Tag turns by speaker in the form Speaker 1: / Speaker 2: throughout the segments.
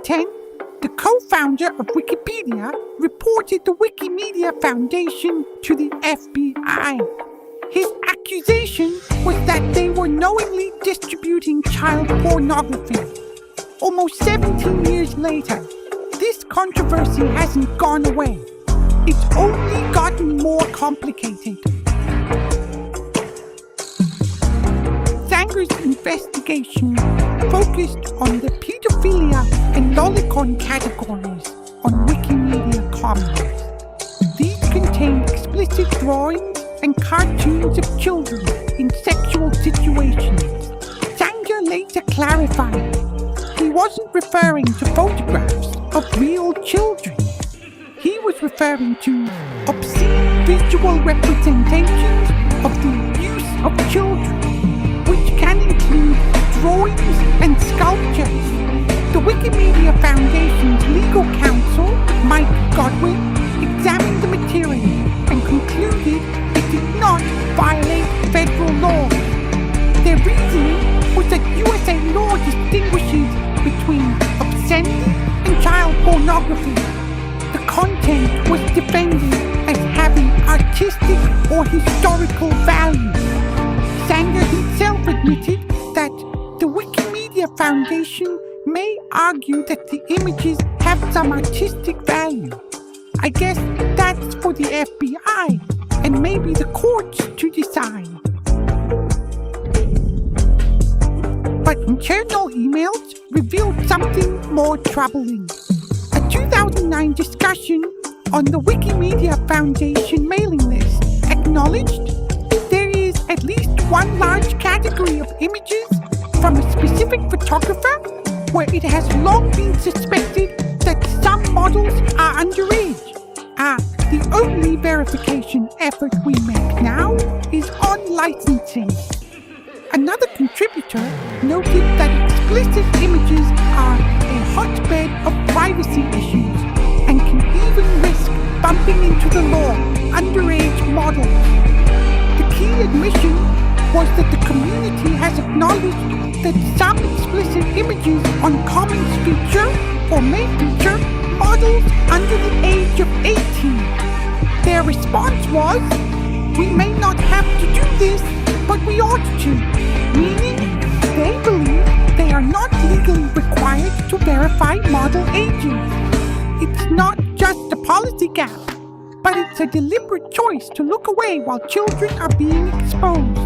Speaker 1: 2010, the co-founder of Wikipedia reported the Wikimedia Foundation to the FBI. His accusation was that they were knowingly distributing child pornography. Almost 17 years later, this controversy hasn't gone away. It's only gotten more complicated. Zanger's investigation focused on the pedophilia and lolicon categories on Wikimedia Commons. These contain explicit drawings and cartoons of children in sexual situations. Zanger later clarified he wasn't referring to photographs of real children. He was referring to obscene visual representations of the abuse of children, which can include drawings and sculptures. The Wikimedia Foundation's legal counsel, Mike Godwin, examined the material and concluded it did not violate federal law. Their reasoning was that USA law distinguishes between obscenity and child pornography. The content was defended as having artistic or historical value. Zanger himself admitted that the Wikimedia Foundation may argue that the images have some artistic value. I guess that's for the FBI and maybe the courts to decide. But internal emails revealed something more troubling. A 2009 discussion on the Wikimedia Foundation mailing list acknowledged there is at least one large category of images from a specific photographer where it has long been suspected that some models are underage. The only verification effort we make now is on licensing. Another contributor noted that explicit images are a hotbed of privacy issues and can even risk bumping into the law underage models. The key admission was that the community has acknowledged that some explicit images on Commons feature or may feature models under the age of 18. Their response was, "We may not have to do this, but we ought to," meaning they believe they are not legally required to verify model ages. It's not just a policy gap, but it's a deliberate choice to look away while children are being exposed.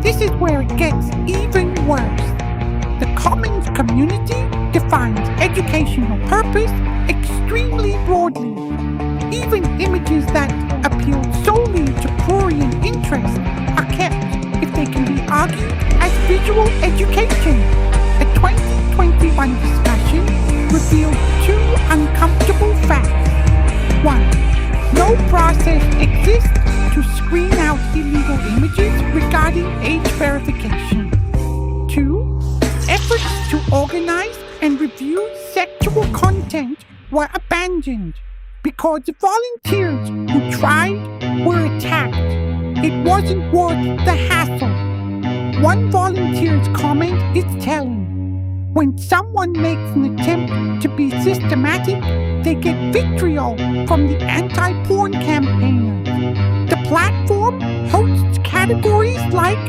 Speaker 1: This is where it gets even worse. The Commons community defines educational purpose extremely broadly. Even images that appeal solely to prurient interest are kept if they can be argued as visual education. A 2021 discussion revealed two uncomfortable facts. 1. No process exists to screen out illegal images regarding age verification. 2. Efforts to organize and review sexual content were abandoned because volunteers who tried were attacked. It wasn't worth the hassle. One volunteer's comment is telling. When someone makes an attempt to be systematic, they get vitriol from the anti-porn campaigners. The platform hosts categories like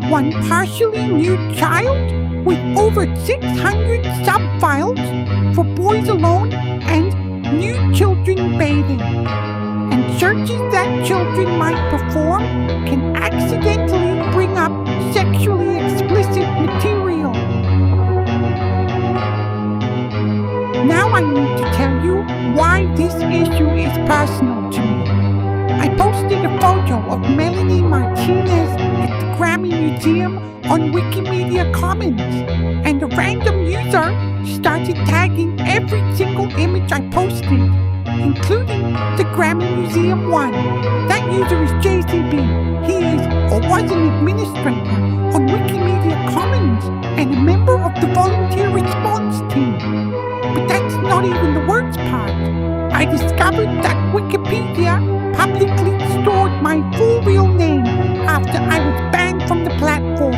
Speaker 1: one partially nude child with over 600 sub-files for boys alone and nude children bathing. And searches that children might perform can accidentally bring up sexually explicit material. Now I need to tell you why this issue is personal to me. I posted a photo of Melanie Martinez at the Grammy Museum on Wikimedia Commons, and a random user started tagging every single image I posted, including the Grammy Museum one. That user is JCB. He is or was an administrator on Wikimedia Commons and a member of the volunteer response team. But that's not even the worst part. I discovered that Wikipedia publicly stored my full real name after I was banned from the platform.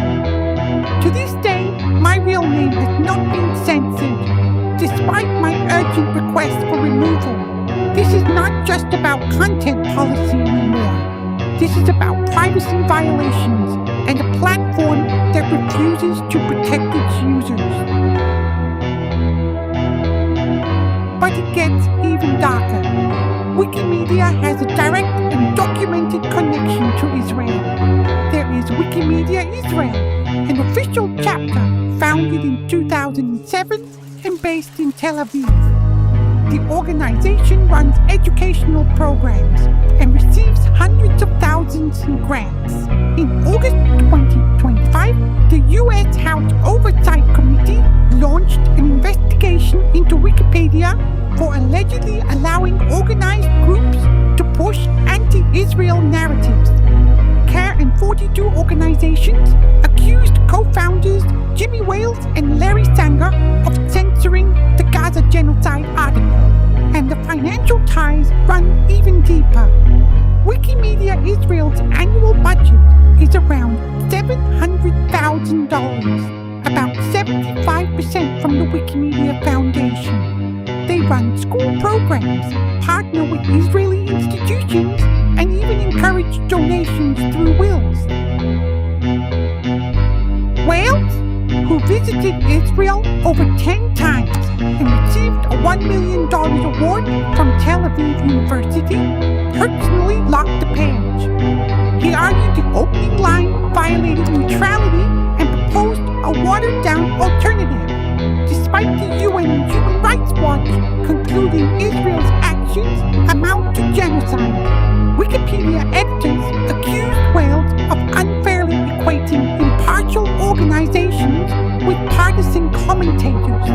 Speaker 1: To this day, my real name just about content policy anymore. This is about privacy violations and a platform that refuses to protect its users. But it gets even darker. Wikimedia has a direct and documented connection to Israel. There is Wikimedia Israel, an official chapter founded in 2007 and based in Tel Aviv. The organization runs educational programs and receives hundreds of thousands in grants. In August 2025, the U.S. House Oversight Committee launched an investigation into Wikipedia for allegedly allowing organized groups to push anti-Israel narratives. CARE and 42 organizations accused co-founders Jimmy Wales and Larry Sanger of censoring the Gaza genocide article, and the financial ties run even deeper. Wikimedia Israel's annual budget is around $700,000, about 75% from the Wikimedia Foundation. They run school programs, partner with Israeli institutions, and even encourage donations through wills. Wales, who visited Israel over 10 times and received a $1 million award from Tel Aviv University, personally locked the page. He argued the opening line violated neutrality and proposed a watered-down alternative, despite the UN and Human Rights Watch concluding Israel's actions amount to genocide. Wikipedia editors accused Wales of unfairly equating impartial organizations with partisan commentators.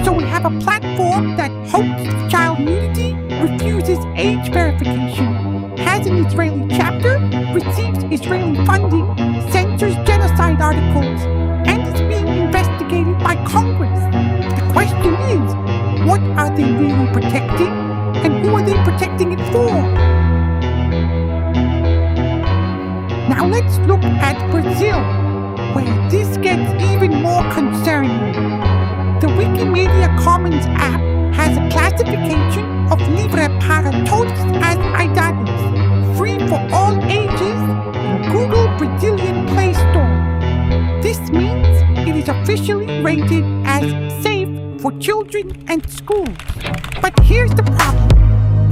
Speaker 1: So we have a platform that hosts child nudity, refuses age verification, has an Israeli chapter, receives Israeli funding, censors genocide articles, and is being investigated by Congress. The question is, what are they really protecting, and who are they protecting it for? Now let's look at Brazil, where this gets even more concerning. The Wikimedia Commons app has a classification of livre para todos as idades, free for all ages, in Google Brazilian Play Store. This means it is officially rated as safe for children and schools. But here's the problem.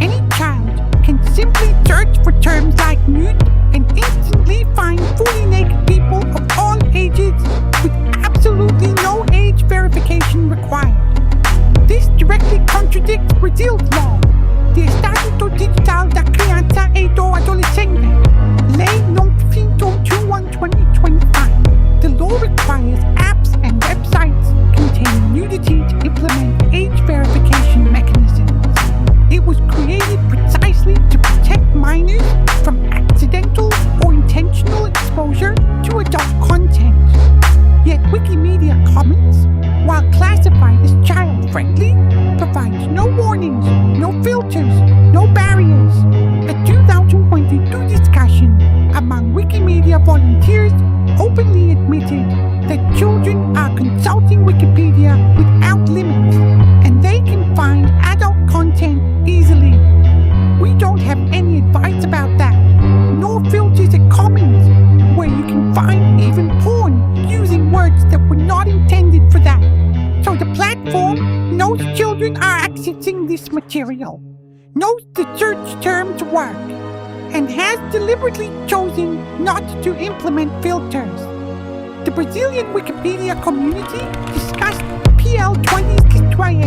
Speaker 1: Any child can simply search for terms like nude and instantly find fully naked people of all ages with absolutely no age verification required. This directly contradicts Brazil's law, the Estatuto Digital da Criança e do Adolescente, Lei Nº 121/2025. The law requires apps and websites containing nudity to implement age verification mechanisms. It was created precisely to protect minors from accidental or intentional exposure to adult content. Yet Wikimedia Commons, while classified as child-friendly, provides no warnings, no filters, no barriers. A 2022 discussion among Wikimedia volunteers openly admitted that children are consulting Wikipedia without limits, and they can find adult content easily. We don't have any advice about that, nor filters at Commons, where you can find even porn using words that were not intended for that. So the platform knows children are accessing this material, knows the search terms work, and has deliberately chosen not to implement filters. The Brazilian Wikipedia community discussed PL 2028,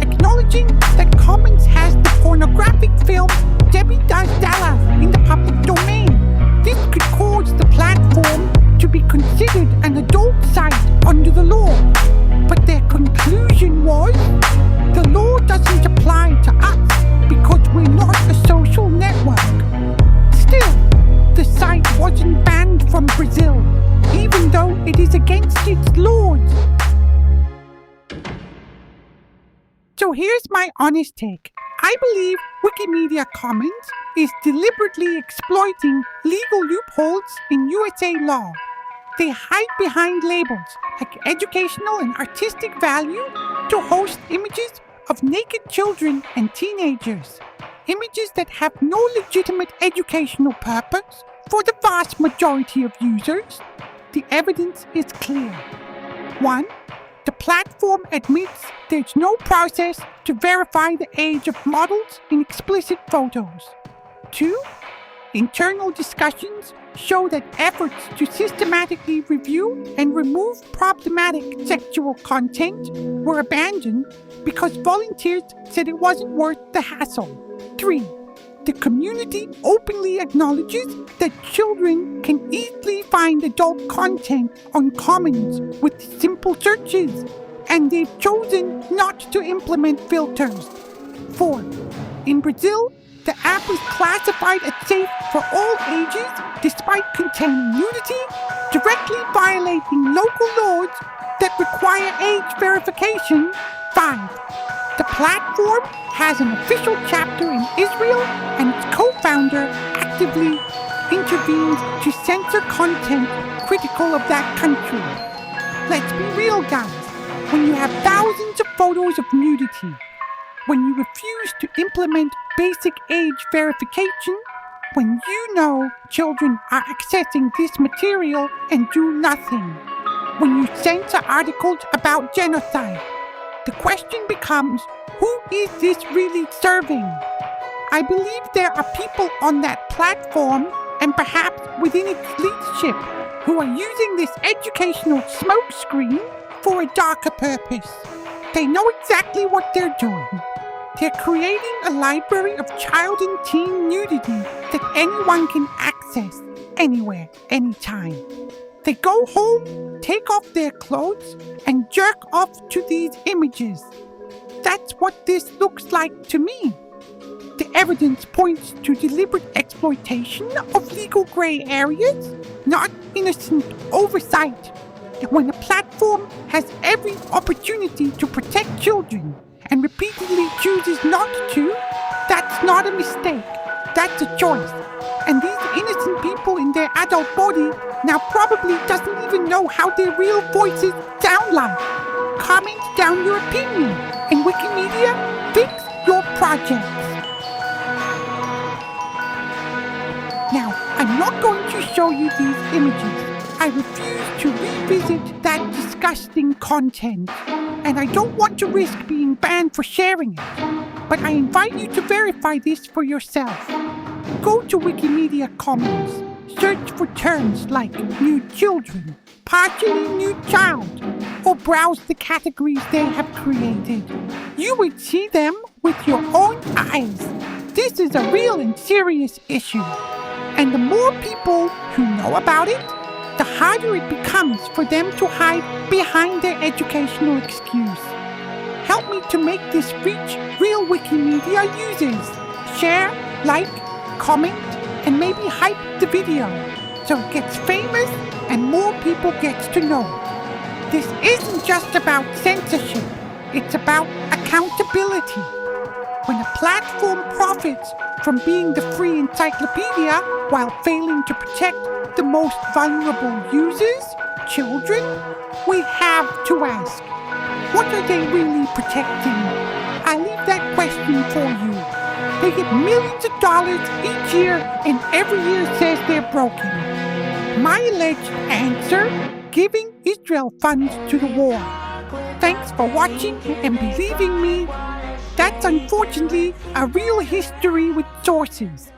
Speaker 1: acknowledging that Commons has the pornographic film Debbie Does Dallas in the public domain. This could cause the platform to be considered an adult site under the law. But their conclusion was, the law doesn't apply to us because we're not a social network. Still, the site wasn't banned from Brazil, even though it is against its laws. So here's my honest take. I believe Wikimedia Commons is deliberately exploiting legal loopholes in USA law. They hide behind labels like educational and artistic value to host images of naked children and teenagers. images that have no legitimate educational purpose for the vast majority of users, the evidence is clear. 1. The platform admits there's no process to verify the age of models in explicit photos. 2. Internal discussions show that efforts to systematically review and remove problematic sexual content were abandoned because volunteers said it wasn't worth the hassle. 3. The community openly acknowledges that children can easily find adult content on Commons with simple searches, and they've chosen not to implement filters. 4. In Brazil, the app is classified as safe for all ages despite containing nudity, directly violating local laws that require age verification. 5. The platform has an official chapter in Israel, and its co-founder actively intervenes to censor content critical of that country. Let's be real, guys. When you have thousands of photos of nudity, when you refuse to implement basic age verification, when you know children are accessing this material and do nothing, when you censor articles about genocide, the question becomes, who is this really serving? I believe there are people on that platform, and perhaps within its leadership, who are using this educational smokescreen for a darker purpose. They know exactly what they're doing. They're creating a library of child and teen nudity that anyone can access, anywhere, anytime. They go home, take off their clothes, and jerk off to these images. That's what this looks like to me. The evidence points to deliberate exploitation of legal gray areas, not innocent oversight. When a platform has every opportunity to protect children and repeatedly chooses not to, that's not a mistake. That's a choice. And these innocent people in their adult body now probably doesn't even know how their real voices sound like. Comment down your opinion, and Wikimedia, fix your projects. Now, I'm not going to show you these images. I refuse to revisit that disgusting content, and I don't want to risk being banned for sharing it. But I invite you to verify this for yourself. Go to Wikimedia Commons, search for terms like nude children, partially nude child, or browse the categories they have created. You would see them with your own eyes. This is a real and serious issue. And the more people who know about it, the harder it becomes for them to hide behind their educational excuse. Help me to make this reach real Wikimedia users. Share, like, comment, and maybe hype the video so it gets famous and more people gets to know it. This isn't just about censorship, it's about accountability. When a platform profits from being the free encyclopedia while failing to protect the most vulnerable users, children, we have to ask, what are they really protecting? I leave that question for you. They get millions of dollars each year, and every year says they're broken. My alleged answer, giving Israel funds to the war. Thanks for watching and believing me. That's unfortunately a real history with sources.